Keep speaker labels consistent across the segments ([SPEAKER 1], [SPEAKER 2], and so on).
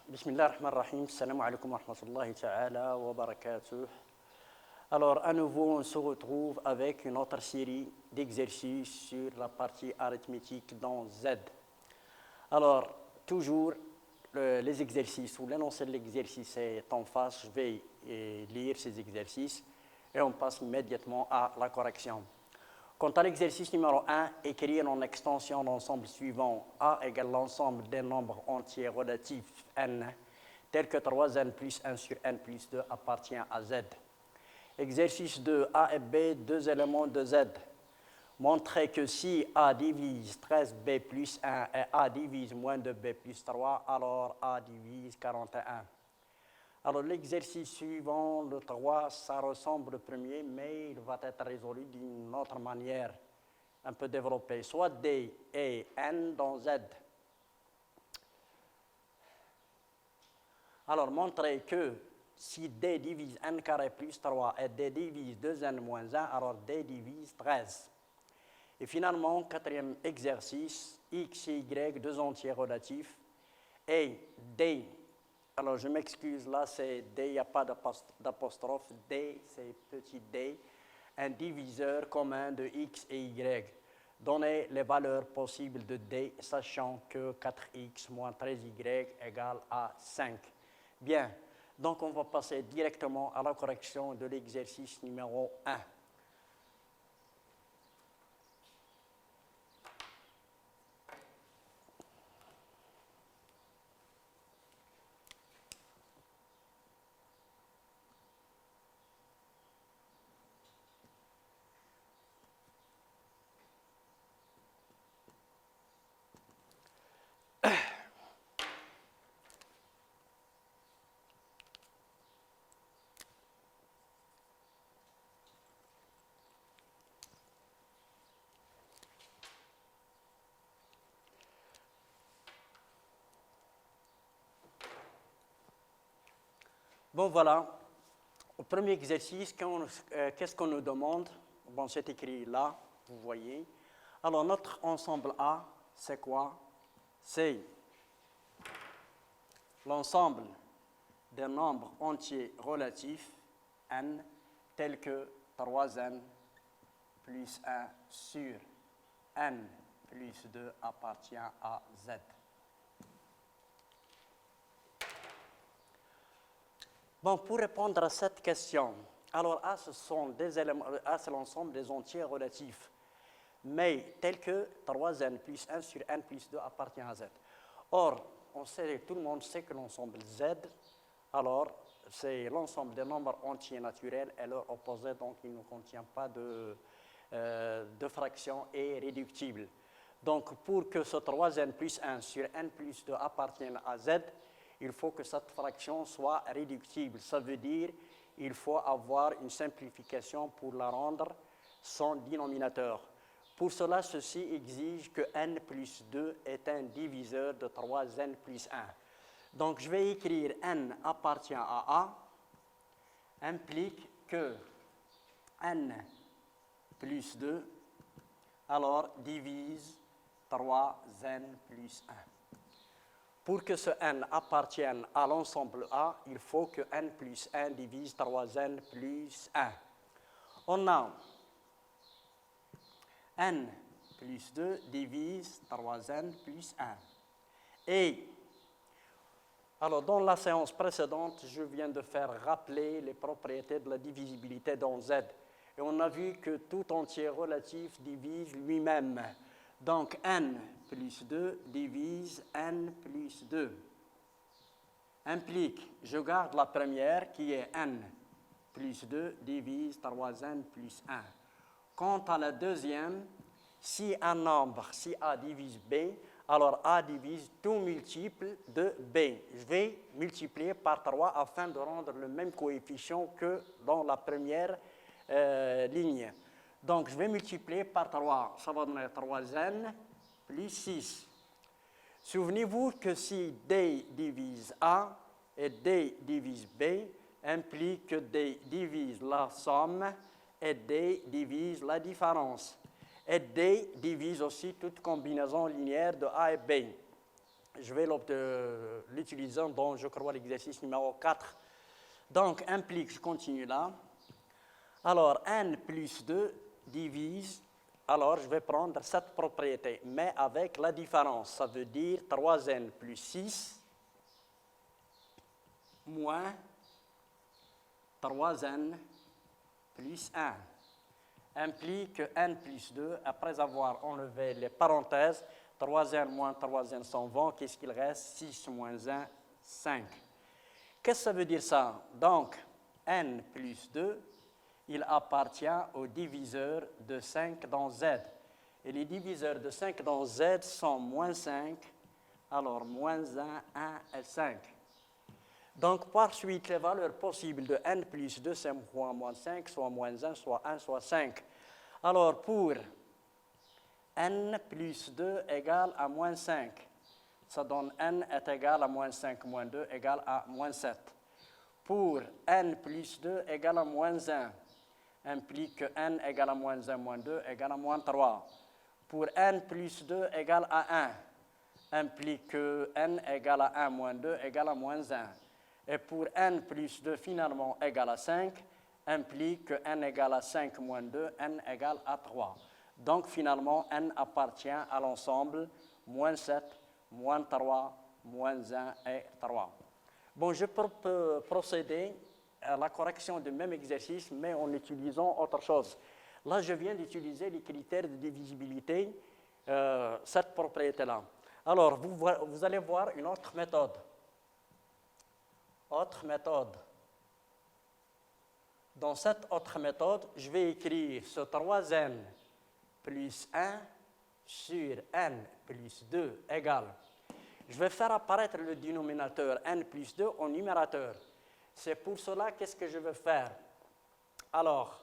[SPEAKER 1] Bismillah ar-Rahman ar-Rahim, salam alaikum wa rahmatullahi ta'ala wa barakatuh. Alors, à nouveau, on se retrouve avec une autre série d'exercices sur la partie arithmétique dans Z. Alors, toujours, les exercices ou l'énoncé de l'exercice est en face. Je vais lire ces exercices et on passe immédiatement à la correction. Quant à l'exercice numéro 1, écrire en extension l'ensemble suivant A égale l'ensemble des nombres entiers relatifs n, tel que 3n plus 1 sur n plus 2 appartient à Z. Exercice 2, A et B, deux éléments de Z. Montrez que si A divise 13b plus 1 et A divise moins 2b plus 3, alors A divise 41. Alors l'exercice suivant, le 3, ça ressemble au premier, mais il va être résolu d'une autre manière, un peu développée. Soit D et N dans Z. Alors montrez que si D divise N carré plus 3 et D divise 2N moins 1, alors D divise 13. Et finalement, quatrième exercice, X et Y, deux entiers relatifs, et D. Alors, je m'excuse, là, c'est D, il n'y a pas d'apostrophe. D, c'est petit d, un diviseur commun de X et Y. Donnez les valeurs possibles de D, sachant que 4X moins 13Y égale à 5. Bien, donc on va passer directement à la correction de l'exercice numéro 1. Bon, voilà. Au premier exercice, qu'est-ce qu'on nous demande? Bon, c'est écrit là, vous voyez. Alors, notre ensemble A, c'est quoi? C'est l'ensemble des nombres entiers relatifs, n, tels que 3n plus 1 sur n plus 2 appartient à Z. Bon, pour répondre à cette question, alors A, ce sont des éléments, A, c'est l'ensemble des entiers relatifs, mais tels que 3n plus 1 sur n plus 2 appartient à Z. Or, tout le monde sait que l'ensemble Z, alors, c'est l'ensemble des nombres entiers naturels et leur opposé, donc il ne contient pas de fraction et réductible. Donc, pour que ce 3n plus 1 sur n plus 2 appartienne à Z, il faut que cette fraction soit réductible. Ça veut dire qu'il faut avoir une simplification pour la rendre son dénominateur. Pour cela, ceci exige que n plus 2 est un diviseur de 3n plus 1. Donc, je vais écrire n appartient à A, implique que n plus 2, alors divise 3n plus 1. Pour que ce n appartienne à l'ensemble A, il faut que n plus 1 divise 3n plus 1. On a n plus 2 divise 3n plus 1. Et, alors dans la séance précédente, je viens de faire rappeler les propriétés de la divisibilité dans Z. Et on a vu que tout entier relatif divise lui-même. Donc, n plus 2 divise n plus 2. Implique, je garde la première qui est n plus 2 divise 3n plus 1. Quant à la deuxième, si un nombre, si A divise B, alors A divise tout multiple de B. Je vais multiplier par 3 afin de rendre le même coefficient que dans la première ligne. Donc, je vais multiplier par 3. Ça va donner 3n plus 6. Souvenez-vous que si D divise A et D divise B, implique que D divise la somme et D divise la différence. Et D divise aussi toute combinaison linéaire de A et B. je vais l'utiliser dans, je crois, l'exercice numéro 4. Donc, implique, je continue là. Alors, n plus 2 divise, alors je vais prendre cette propriété, mais avec la différence. Ça veut dire 3n plus 6 moins 3n plus 1 implique que n plus 2, après avoir enlevé les parenthèses, 3n moins 3n s'en vont, qu'est-ce qu'il reste? 6 moins 1, 5. Qu'est-ce que ça veut dire ça? Donc, n plus 2, il appartient au diviseur de 5 dans z. Et les diviseurs de 5 dans z sont moins 5, alors moins 1, 1 et 5. Donc, par suite, les valeurs possibles de n plus 2, c'est soit moins 5, soit moins 1, soit 1, soit 5. Alors, pour n plus 2 égale à moins 5, ça donne n est égal à moins 5 moins 2 égale à moins 7. Pour n plus 2 égale à moins 1, implique que n égale à moins 1 moins 2 égale à moins 3. Pour n plus 2 égale à 1, implique que n égale à 1 moins 2 égale à moins 1. Et pour n plus 2 finalement égale à 5, implique que n égale à 5 moins 2, n égale à 3. Donc finalement, n appartient à l'ensemble moins 7, moins 3, moins 1 et 3. Bon, je peux procéder à la correction du même exercice, mais en utilisant autre chose. Là, je viens d'utiliser les critères de divisibilité, cette propriété-là. Alors, vous allez voir une autre méthode. Autre méthode. Dans cette autre méthode, je vais écrire ce 3n plus 1 sur n plus 2 égale. Je vais faire apparaître le dénominateur n plus 2 au numérateur. C'est pour cela, qu'est-ce que je vais faire? Alors,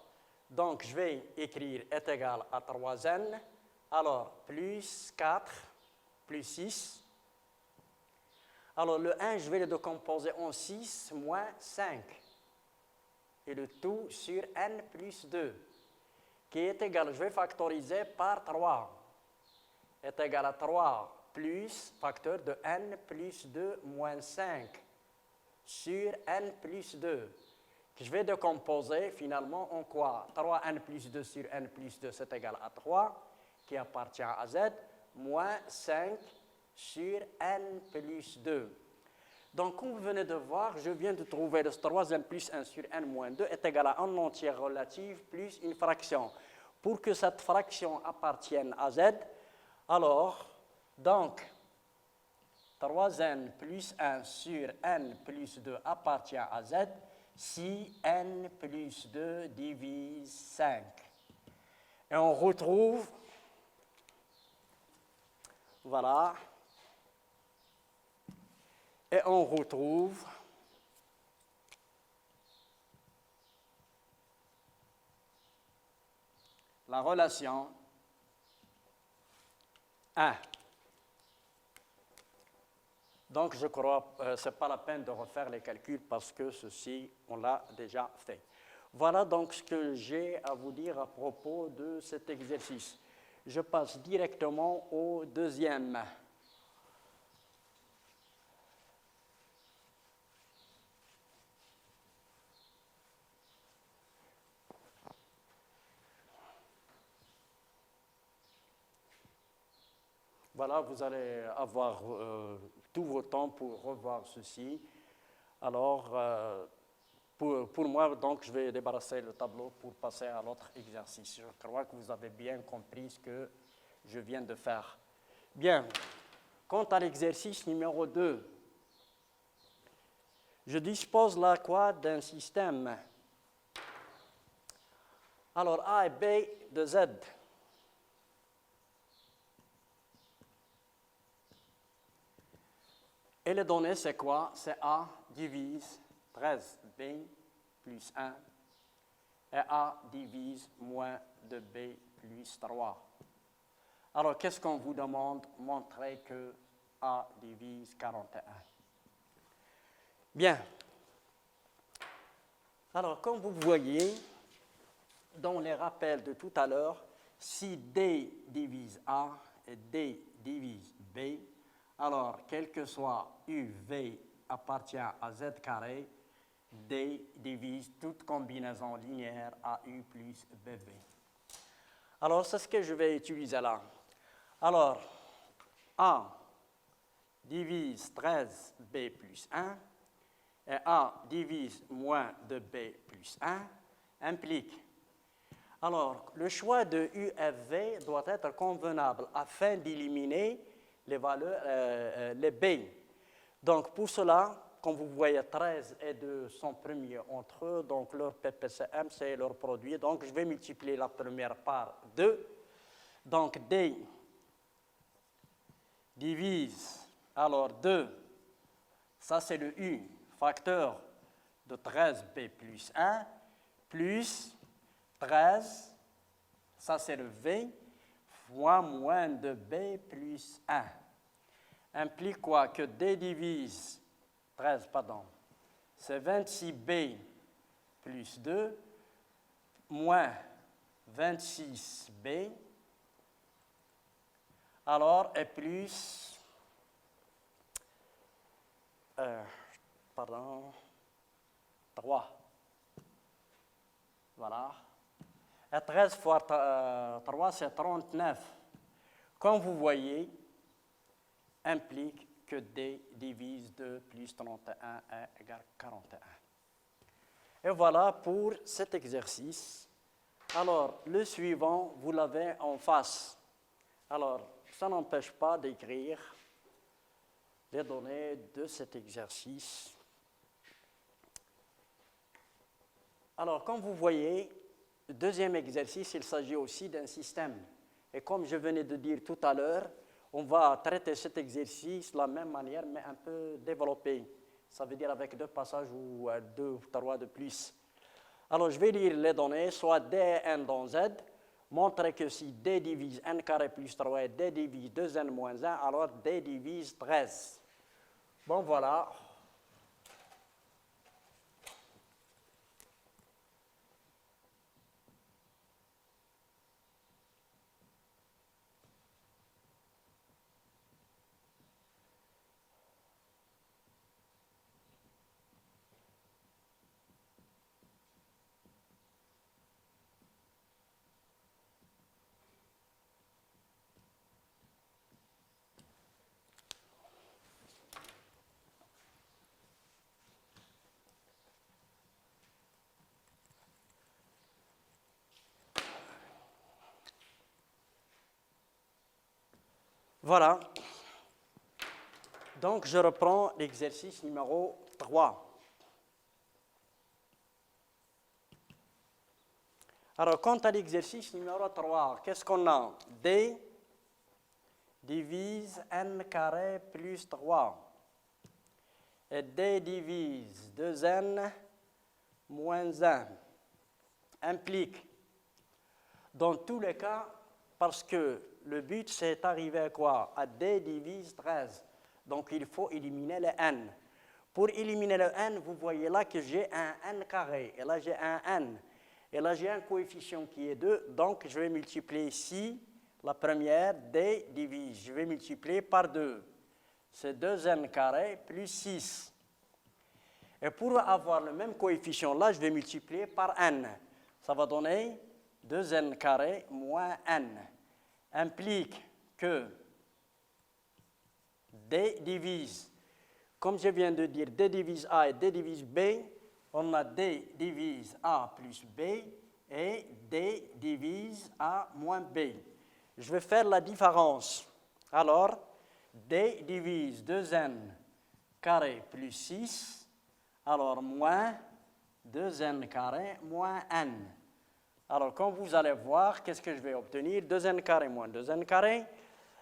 [SPEAKER 1] donc, je vais écrire est égal à 3n, alors plus 4, plus 6. Alors, le 1, je vais le décomposer en 6 moins 5. Et le tout sur n plus 2, qui est égal, je vais factoriser par 3, est égal à 3 plus facteur de n plus 2 moins 5 sur n plus 2, que je vais décomposer finalement en quoi? 3n plus 2 sur n plus 2, c'est égal à 3, qui appartient à z, moins 5 sur n plus 2. Donc, comme vous venez de voir, je viens de trouver le 3n plus 1 sur n moins 2 est égal à un entier relatif plus une fraction. Pour que cette fraction appartienne à z, alors, donc, 3n plus 1 sur n plus 2 appartient à z si n plus 2 divise 5. Et on retrouve, voilà, et on retrouve la relation 1. Donc, je crois que ce n'est pas la peine de refaire les calculs parce que ceci, on l'a déjà fait. Voilà donc ce que j'ai à vous dire à propos de cet exercice. Je passe directement au deuxième. Voilà, vous allez avoir tout votre temps pour revoir ceci. Alors, pour moi, donc, je vais débarrasser le tableau pour passer à l'autre exercice. Je crois que vous avez bien compris ce que je viens de faire. Bien, quant à l'exercice numéro 2, je dispose là quoi d'un système. Alors, A et B de Z. Et les données, c'est quoi? C'est A divise 13B plus 1 et A divise moins 2B plus 3. Alors, qu'est-ce qu'on vous demande? Montrer que A divise 41. Bien. Alors, comme vous voyez, dans les rappels de tout à l'heure, si D divise A et D divise B, Alors, quel que soit UV appartient à Z carré, D divise toute combinaison linéaire AU plus BV. Alors, c'est ce que je vais utiliser là. Alors, A divise 13B plus 1 et A divise moins 2B plus 1 implique. Alors, le choix de UFV doit être convenable afin d'éliminer les valeurs, les B. Donc, pour cela, comme vous voyez, 13 et 2 sont premiers entre eux, donc leur PPCM, c'est leur produit. Donc, je vais multiplier la première par 2. Donc, D divise, alors 2, ça c'est le U, facteur de 13B plus 1, plus 13, ça c'est le V, fois moins de B plus 1. Implique quoi? Que D divise 13, pardon, c'est 26B plus 2, moins 26B, alors, et plus, pardon, 3. Voilà. Et 13 fois 3, c'est 39. Comme vous voyez, implique que D divise 2 plus 31 est égal à 41. Et voilà pour cet exercice. Alors, le suivant, vous l'avez en face. Alors, ça n'empêche pas d'écrire les données de cet exercice. Alors, comme vous voyez, le deuxième exercice, il s'agit aussi d'un système. Et comme je venais de dire tout à l'heure, on va traiter cet exercice de la même manière, mais un peu développé. Ça veut dire avec 2 passages ou 2 ou 3 de plus. Alors, je vais lire les données, soit D et N dans Z, montrer que si D divise N carré plus 3 et D divise 2N moins 1, alors D divise 13. Bon, voilà. Voilà. Donc, je reprends l'exercice numéro 3. Alors, quant à l'exercice numéro 3, qu'est-ce qu'on a? D divise N carré plus 3. Et D divise 2N moins 1. Implique, dans tous les cas, parce que le but, c'est d'arriver à quoi? À D divise 13. Donc, il faut éliminer le N. Pour éliminer le N, vous voyez là que j'ai un N carré. Et là, j'ai un N. Et là, j'ai un coefficient qui est 2. Donc, je vais multiplier ici la première, D divise. Je vais multiplier par 2. C'est 2N carré plus 6. Et pour avoir le même coefficient là, je vais multiplier par N. Ça va donner 2N carré moins N. Implique que D divise, comme je viens de dire, D divise A et D divise B, on a D divise A plus B et D divise A moins B. Je vais faire la différence. Alors, D divise 2N carré plus 6, alors moins 2N carré moins N. Alors, comme vous allez voir, qu'est-ce que je vais obtenir? 2N carré moins 2N carré.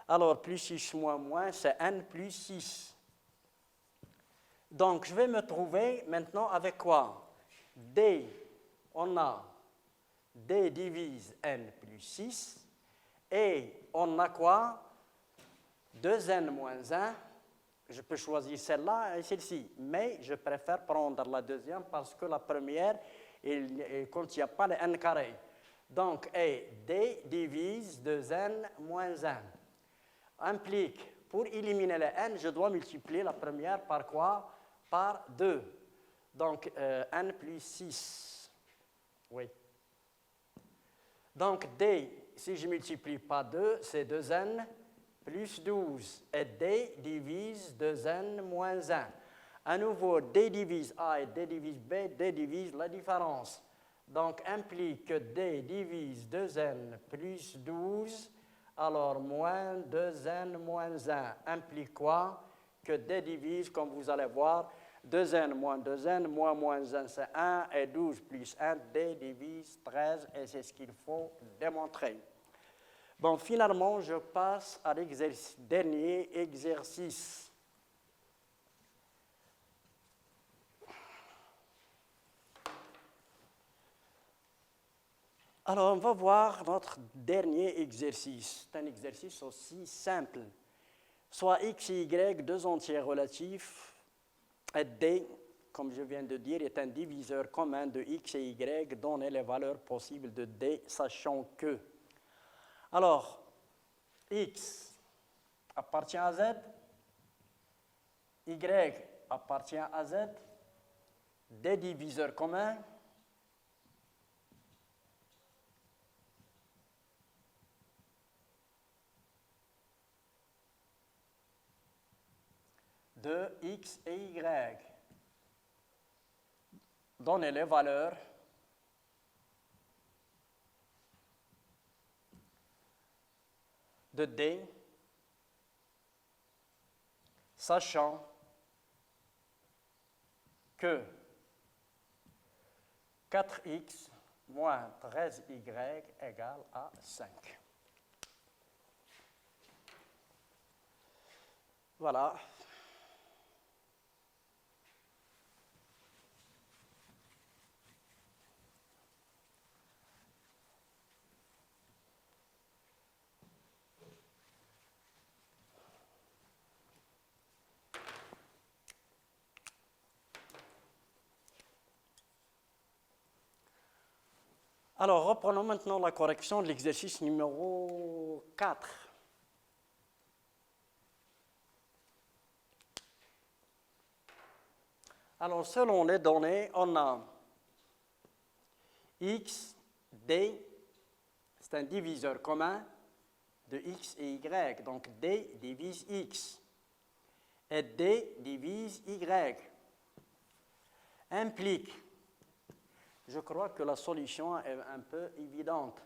[SPEAKER 1] Alors, plus 6 moins moins, c'est N plus 6. Donc, je vais me trouver maintenant avec quoi? D, on a D divise N plus 6. Et on a quoi? 2N moins 1. Je peux choisir celle-là et celle-ci. Mais je préfère prendre la deuxième parce que la première, il ne contient pas le N carré. Donc, D divise 2N moins 1 implique pour éliminer les n, je dois multiplier la première par quoi? Par 2. Donc, n plus 6. Oui. Donc, d, si je multiplie par 2, c'est 2n plus 12. Et d divise 2n moins 1. À nouveau, d divise a et d divise b, d divise la différence. Donc, implique que d divise 2n plus 12, alors moins 2n moins 1. Implique quoi? Que d divise, comme vous allez voir, 2n moins 2n, moins 1 c'est 1, et 12 plus 1, d divise 13, et c'est ce qu'il faut démontrer. Bon, finalement, je passe à dernier exercice. Alors, on va voir notre dernier exercice. C'est un exercice aussi simple. Soit x et y, deux entiers relatifs, et d, comme je viens de dire, est un diviseur commun de x et y, donnez les valeurs possibles de d, sachant que. Alors, x appartient à z, y appartient à z, des diviseurs communs, de x et y. Donnez les valeurs de d, sachant que 4x moins 13y égale à 5. Voilà. Alors, reprenons maintenant la correction de l'exercice numéro 4. Alors, selon les données, on a x, d, c'est un diviseur commun de x et y. Donc, d divise x et d divise y. Implique, je crois que la solution est un peu évidente.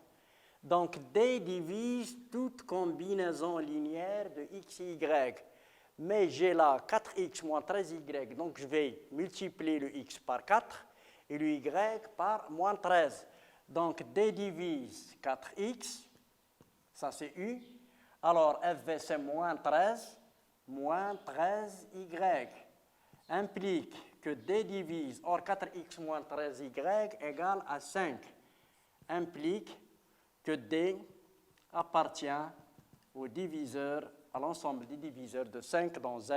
[SPEAKER 1] Donc, d divise toute combinaison linéaire de x et y. Mais j'ai là 4x moins 13y, donc je vais multiplier le x par 4 et le y par moins 13. Donc, d divise 4x, ça c'est u. Alors, fv c'est moins 13y. Implique que d divise, or 4x moins 13y égale à 5. Implique que d appartient au diviseur, à l'ensemble des diviseurs de 5 dans Z.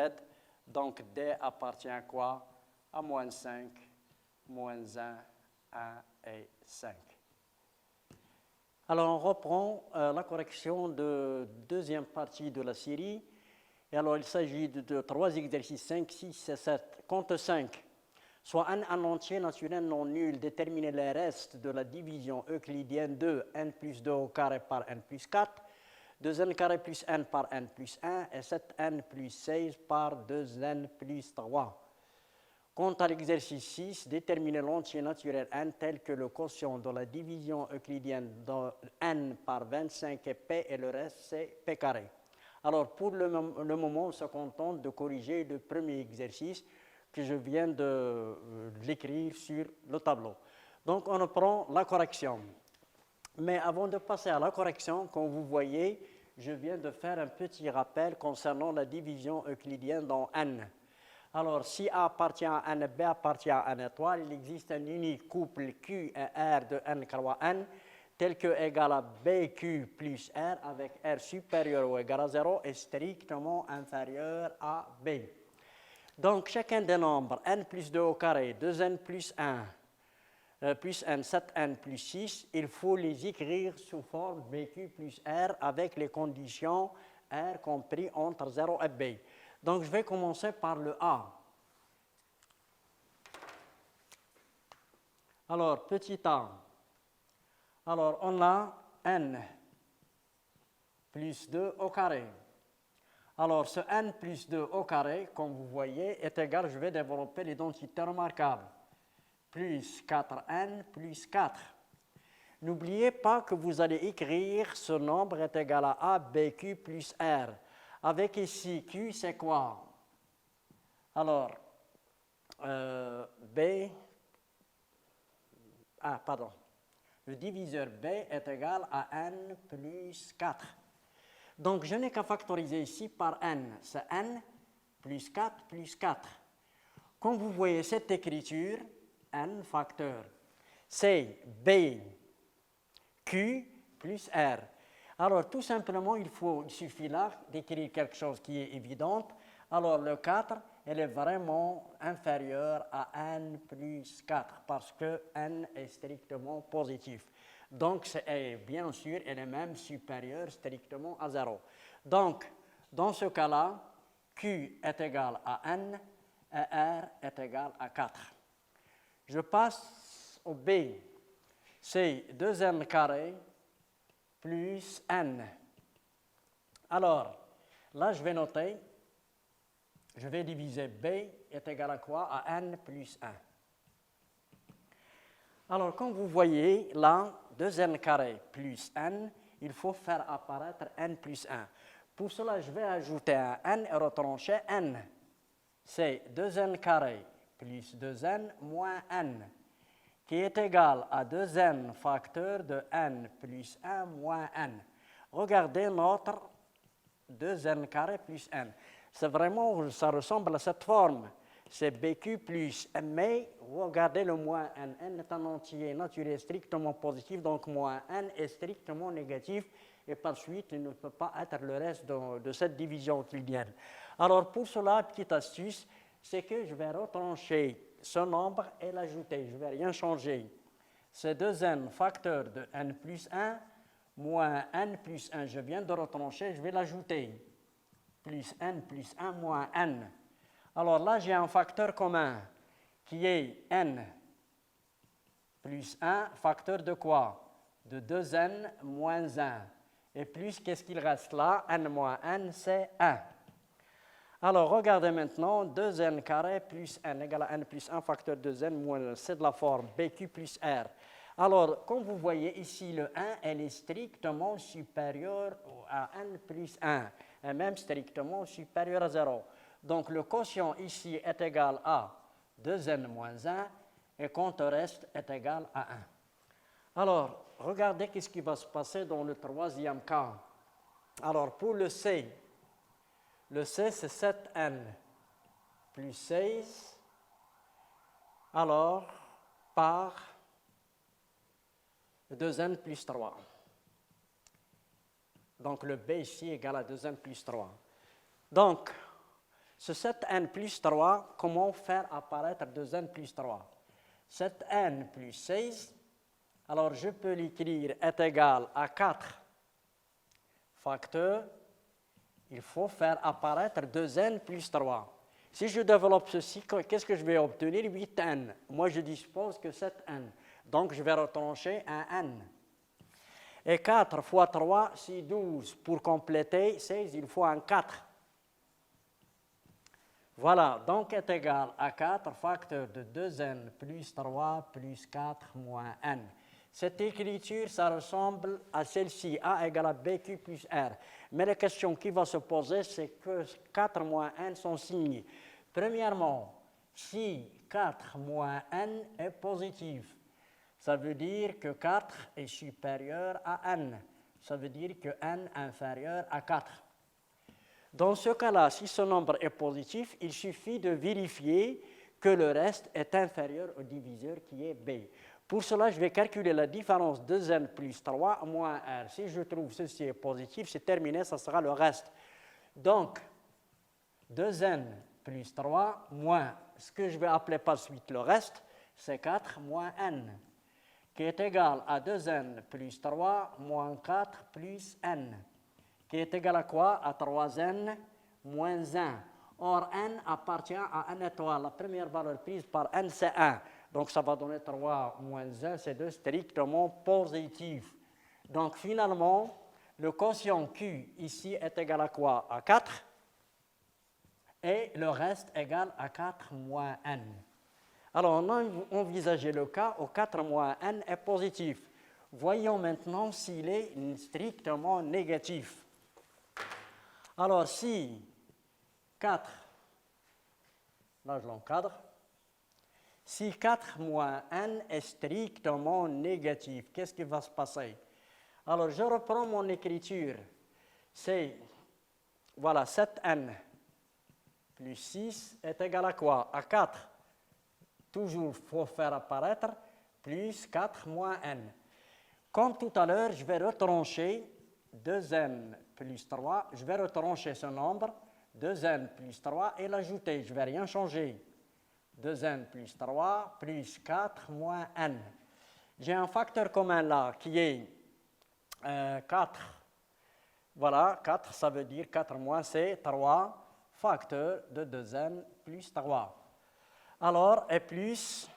[SPEAKER 1] Donc, d appartient à quoi? À moins 5, moins 1, 1 et 5. Alors, on reprend la correction de deuxième partie de la série. Et alors, il s'agit de 3 exercices, 5, 6 et 7. Compte 5. Soit un entier naturel non nul, déterminer les restes de la division euclidienne de n plus 2 au carré par n plus 4, 2n carré plus n par n plus 1 et 7n plus 16 par 2n plus 3. Quant à l'exercice 6, déterminer l'entier naturel n tel que le quotient de la division euclidienne de n par 25 est p et le reste c'est p carré. Alors pour le moment, on se contente de corriger le premier exercice que je viens de l'écrire sur le tableau. Donc on prend la correction. Mais avant de passer à la correction, comme vous voyez, je viens de faire un petit rappel concernant la division euclidienne dans n. Alors, si A appartient à n et B appartient à n étoile, il existe un unique couple Q et R de n croix n, tel que égal à BQ plus R avec R supérieur ou égal à 0 est strictement inférieur à B. Donc, chacun des nombres n plus 2 au carré, 2n plus 1, plus n, 7n plus 6, il faut les écrire sous forme BQ plus R avec les conditions R compris entre 0 et B. Donc, je vais commencer par le A. Alors, petit a. Alors, on a n plus 2 au carré. Alors, ce n plus 2 au carré, comme vous voyez, est égal, je vais développer l'identité remarquable, plus 4n plus 4. N'oubliez pas que vous allez écrire ce nombre est égal à a, bq plus r. Avec ici, q, c'est quoi? Alors, le diviseur b est égal à n plus 4. Donc, je n'ai qu'à factoriser ici par n. C'est n plus 4 plus 4. Comme vous voyez cette écriture, n facteur, c'est b, q plus r. Alors, tout simplement, il suffit là d'écrire quelque chose qui est évident. Alors, le 4, elle est vraiment inférieure à n plus 4 parce que n est strictement positif. Donc, bien sûr, elle est même supérieure strictement à 0. Donc, dans ce cas-là, Q est égal à n et R est égal à 4. Je passe au B. C'est 2n carré plus n. Alors, là, je vais noter, je vais diviser B est égal à quoi? À n plus 1. Alors, comme vous voyez, là, 2n carré plus n, il faut faire apparaître n plus 1. Pour cela, je vais ajouter un n et retrancher n. C'est 2n carré plus 2n moins n, qui est égal à 2n facteur de n plus 1 moins n. Regardez notre 2n carré plus n. C'est vraiment, ça ressemble à cette forme. C'est bq plus m, mais regardez le moins n. N est un entier naturel strictement positif, donc moins n est strictement négatif, et par suite, il ne peut pas être le reste de cette division euclidienne. Alors, pour cela, petite astuce, c'est que je vais retrancher ce nombre et l'ajouter. Je ne vais rien changer. C'est 2n facteur de n plus 1 moins n plus 1. Je viens de retrancher, je vais l'ajouter. Plus n plus 1 moins n. Alors là, j'ai un facteur commun qui est n plus 1, facteur de quoi? De 2n moins 1. Et plus, qu'est-ce qu'il reste là? N moins n, c'est 1. Alors, regardez maintenant, 2n carré plus n égale à n plus 1 facteur de 2n moins 1. C'est de la forme bq plus r. Alors, comme vous voyez ici, le 1, elle est strictement supérieur à n plus 1, et même strictement supérieur à 0. Donc, le quotient ici est égal à 2n moins 1, et compte reste est égal à 1. Alors, regardez ce qui va se passer dans le troisième cas. Alors, pour le C, c'est 7n plus 16, alors, par 2n plus 3. Donc, le B ici est égal à 2n plus 3. Donc, ce 7n plus 3, comment faire apparaître 2n plus 3? 7n plus 16, alors je peux l'écrire est égal à 4 facteur, il faut faire apparaître 2n plus 3. Si je développe ceci, qu'est-ce que je vais obtenir? 8n. Moi, je dispose que 7n. Donc, je vais retrancher un n. Et 4 fois 3, c'est 12. Pour compléter 16, il faut un 4. Voilà, donc est égal à 4 facteur de 2n plus 3 plus 4 moins n. Cette écriture, ça ressemble à celle-ci, a égale à bq plus r. Mais la question qui va se poser, c'est que 4 moins n sont signés. Premièrement, si 4 moins n est positif, ça veut dire que 4 est supérieur à n. Ça veut dire que n est inférieur à 4. Dans ce cas-là, si ce nombre est positif, il suffit de vérifier que le reste est inférieur au diviseur qui est b. Pour cela, je vais calculer la différence de 2n plus 3 moins r. Si je trouve ceci est positif, c'est terminé, ça sera le reste. Donc, 2n plus 3 moins ce que je vais appeler par suite le reste, c'est 4 moins n, qui est égal à 2n plus 3 moins 4 plus n, qui est égal à quoi? À 3n moins 1. Or, n appartient à n étoile. La première valeur prise par n, c'est 1. Donc, ça va donner 3 moins 1, c'est 2 strictement positif. Donc, finalement, le quotient Q ici est égal à quoi? À 4. Et le reste égal à 4 moins n. Alors, on a envisagé le cas où 4 moins n est positif. Voyons maintenant s'il est strictement négatif. Alors, si 4, là je l'encadre, si 4 moins n est strictement négatif, qu'est-ce qui va se passer? Alors, je reprends mon écriture. C'est, voilà, 7n plus 6 est égal à quoi? À 4. Toujours, il faut faire apparaître plus 4 moins n. Comme tout à l'heure, je vais retrancher 2n plus 3. Je vais retrancher ce nombre, 2n plus 3, et l'ajouter. Je ne vais rien changer. 2n plus 3 plus 4 moins n. J'ai un facteur commun là qui est 4. Voilà, 4, ça veut dire 4 moins, c'est 3, facteur de 2n plus 3. Alors, et plus,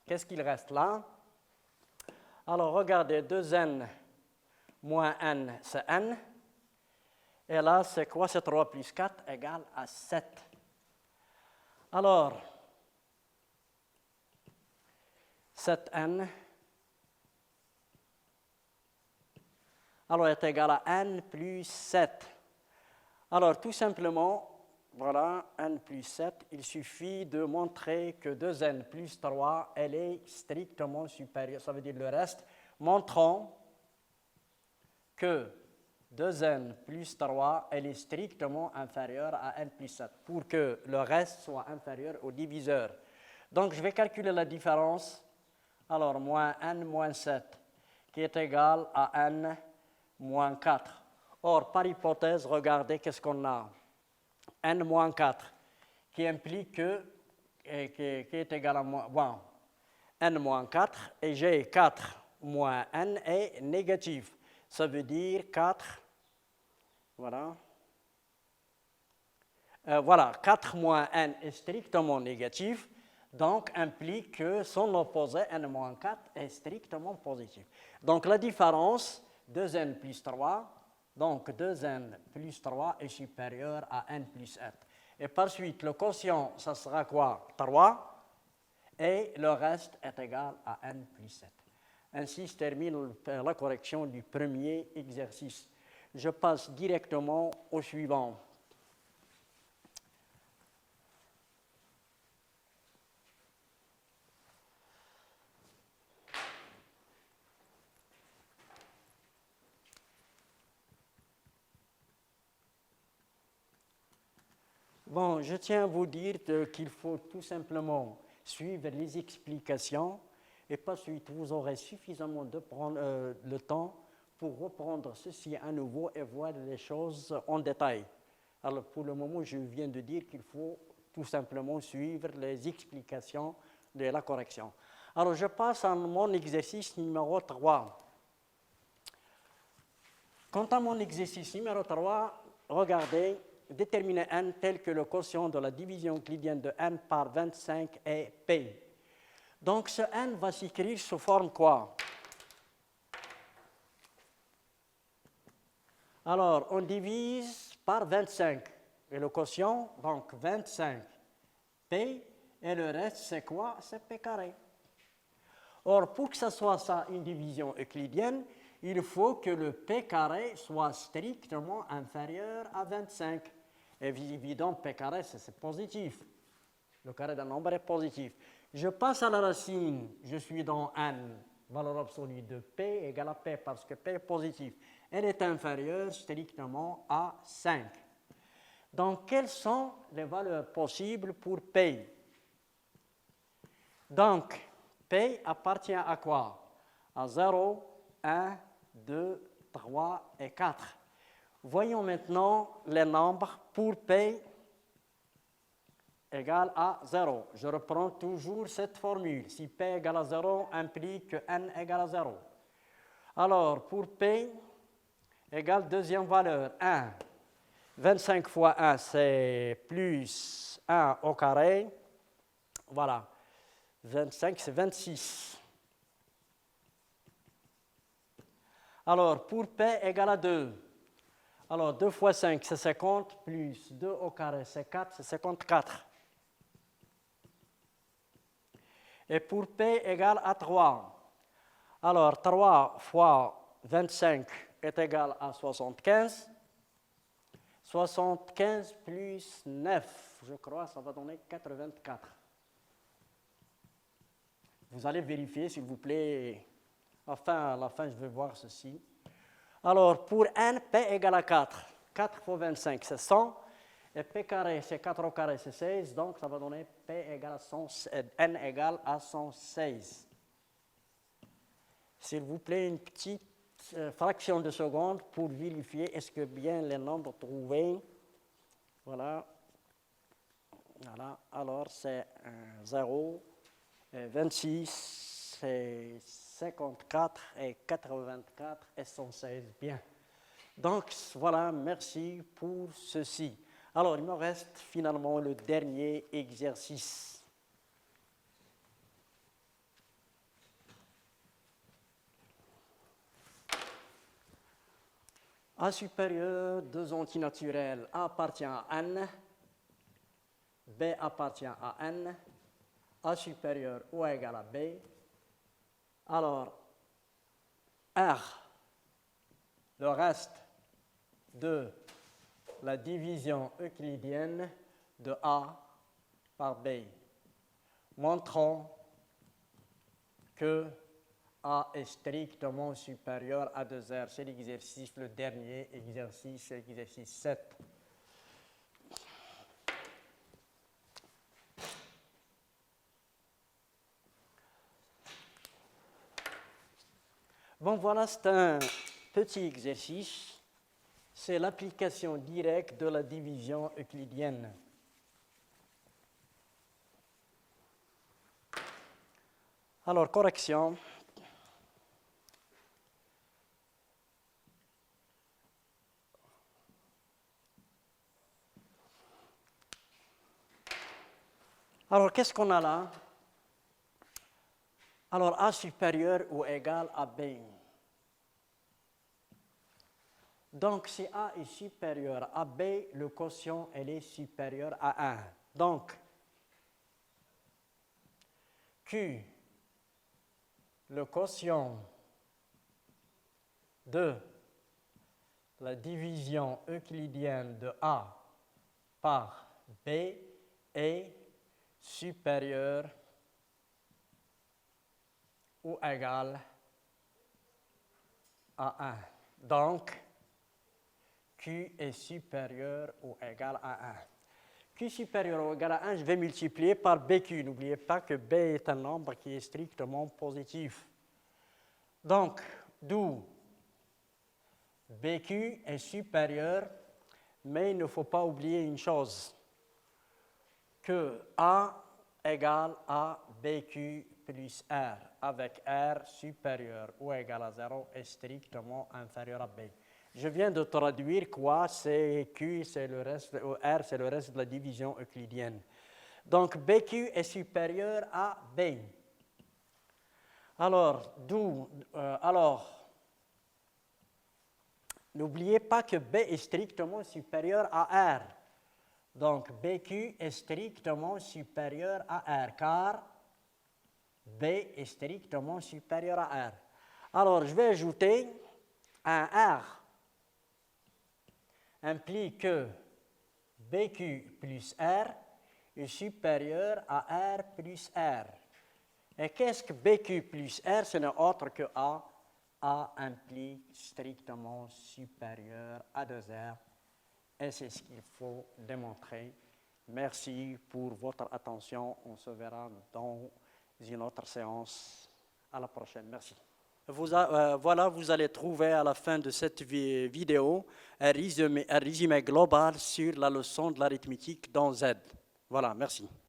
[SPEAKER 1] qu'est-ce qu'il reste là? Alors, regardez, 2n moins n, c'est n. Et là, c'est quoi? C'est 3 plus 4 égale à 7. Alors, 7n alors est égal à n plus 7. Alors, tout simplement, voilà, n plus 7, il suffit de montrer que 2n plus 3, elle est strictement supérieure, ça veut dire le reste. Montrons que 2n plus 3, elle est strictement inférieure à n plus 7, pour que le reste soit inférieur au diviseur. Donc, je vais calculer la différence. Alors, moins n moins 7, qui est égal à n moins 4. Or, par hypothèse, regardez qu'est-ce qu'on a. N moins 4, qui implique que, qui est égal à bon, n moins 4, et j'ai 4 moins n est négatif. Ça veut dire 4, voilà. Voilà, 4 moins n est strictement négatif, donc implique que son opposé, n moins 4, est strictement positif. Donc la différence, 2n plus 3, donc 2n plus 3 est supérieur à n plus 7. Et par suite, le quotient, ça sera quoi? 3, et le reste est égal à n plus 7. Ainsi se termine la correction du premier exercice. Je passe directement au suivant. Bon, je tiens à vous dire qu'il faut tout simplement suivre les explications et par suite vous aurez suffisamment de prendre le temps pour reprendre ceci à nouveau et voir les choses en détail. Alors pour le moment, je viens de dire qu'il faut tout simplement suivre les explications de la correction. Alors je passe à mon exercice numéro 3. Quant à mon exercice numéro 3, regardez, déterminer n tel que le quotient de la division euclidienne de n par 25 est P. Donc ce n va s'écrire sous forme quoi? Alors, on divise par 25. Et le quotient, donc 25. P, et le reste, c'est quoi? C'est P carré. Or, pour que ce soit ça une division euclidienne, il faut que le P carré soit strictement inférieur à 25. Et évidemment, P carré, c'est positif. Le carré d'un nombre est positif. Je passe à la racine, je suis dans n, valeur absolue de P égale à P, parce que P est positif. Elle est inférieure strictement à 5. Donc, quelles sont les valeurs possibles pour P? Donc, P appartient à quoi? À 0, 1, 2, 3 et 4. Voyons maintenant les nombres pour P égale à 0. Je reprends toujours cette formule. Si P égale à 0, implique que N égale à 0. Alors, pour P égale deuxième valeur, 1. 25 fois 1, c'est plus 1 au carré. Voilà. 25, c'est 26. Alors, pour P égale à 2. Alors, 2 fois 5, c'est 50, plus 2 au carré, c'est 4, c'est 54. Et pour P égale à 3. Alors, 3 fois 25 est égal à 75. 75 plus 9, je crois, ça va donner 84. Vous allez vérifier, s'il vous plaît. Enfin, à la fin, je vais voir ceci. Alors, pour n, P égale à 4. 4 fois 25, c'est 100. Et P carré, c'est 4 au carré, c'est 16. Donc, ça va donner P égale à 100, n égale à 116. S'il vous plaît, une petite fraction de seconde pour vérifier est-ce que bien les nombres trouvés. Voilà. Voilà. Alors, c'est 0, 26, c'est 54 et 84 et 116. Bien. Donc, voilà, merci pour ceci. Alors, il me reste finalement le dernier exercice. A supérieur, deux antinaturels. A appartient à n, B appartient à n, A supérieur ou égal à B. Alors, R, le reste de la division euclidienne de A par B. Montrons que A est strictement supérieur à 2R. C'est l'exercice, le dernier exercice, c'est l'exercice 7. Bon, voilà, c'est un petit exercice. C'est l'application directe de la division euclidienne. Alors, correction. Alors, qu'est-ce qu'on a là? Alors, A supérieur ou égal à B. Donc, si A est supérieur à B, le quotient elle est supérieur à 1. Donc, Q, le quotient de la division euclidienne de A par B est supérieur ou égal à 1. Donc, Q est supérieur ou égal à 1. Q supérieur ou égal à 1, je vais multiplier par BQ. N'oubliez pas que B est un nombre qui est strictement positif. Donc, d'où BQ est supérieur, mais il ne faut pas oublier une chose, que A égale à BQ plus R, avec R supérieur ou égal à 0 est strictement inférieur à B. Je viens de traduire quoi, c'est Q, c'est le reste, R, c'est le reste de la division euclidienne. Donc, BQ est supérieur à B. Alors, n'oubliez pas que B est strictement supérieur à R. Donc, BQ est strictement supérieur à R, car B est strictement supérieur à R. Alors, je vais ajouter un R implique que BQ plus R est supérieur à R plus R. Et qu'est-ce que BQ plus R? Ce n'est autre que A. A implique strictement supérieur à 2R. Et c'est ce qu'il faut démontrer. Merci pour votre attention. On se verra dans une autre séance. À la prochaine. Merci. Voilà, vous allez trouver à la fin de cette vidéo un résumé global sur la leçon de l'arithmétique dans Z. Voilà, merci.